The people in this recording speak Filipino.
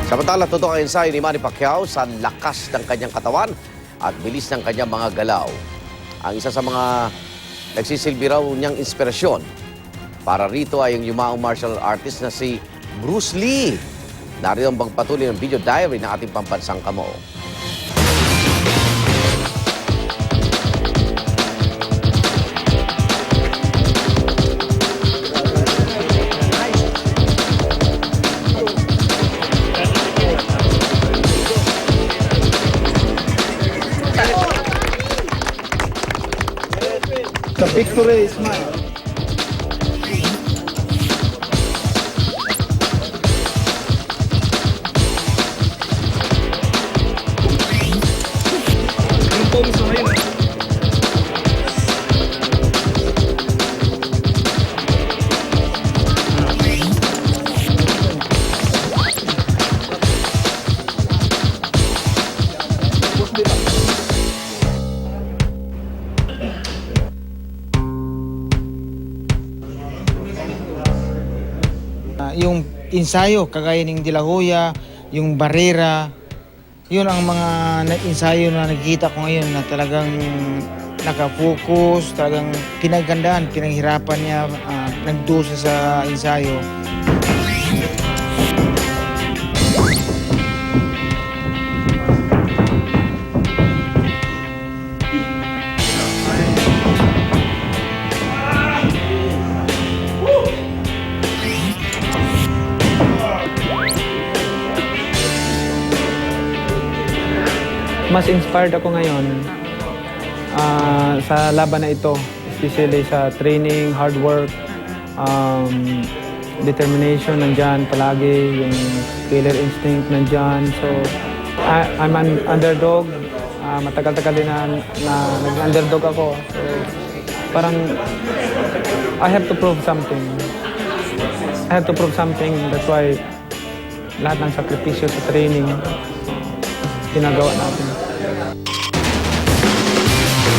Samantala, totoo ang ensayo ni Manny Pacquiao sa lakas ng kanyang katawan at bilis ng kanyang mga galaw. Ang isa sa mga nagsisilbi raw niyang inspirasyon para rito ay ang yumaong martial artist na si Bruce Lee. Narito ang pagpatuloy ng video diary ng ating pambansang kamo. The victory is mine. Yung ensayo, kagaya ng De La Hoya, yung barera, yun ang mga ensayo na nakikita ko ngayon na talagang nakafocus, talagang pinagandaan, pinaghirapan niya, nagdusa sa ensayo. Mas inspired ako ngayon sa laban na ito, especially sa training, hard work, determination nandyan palagi, yung killer instinct nandyan. So, I'm an underdog. Matagal-tagal din na nag-underdog ako. So, parang I have to prove something. I have to prove something. That's why lahat ng sakripisyo sa training ginagawa natin.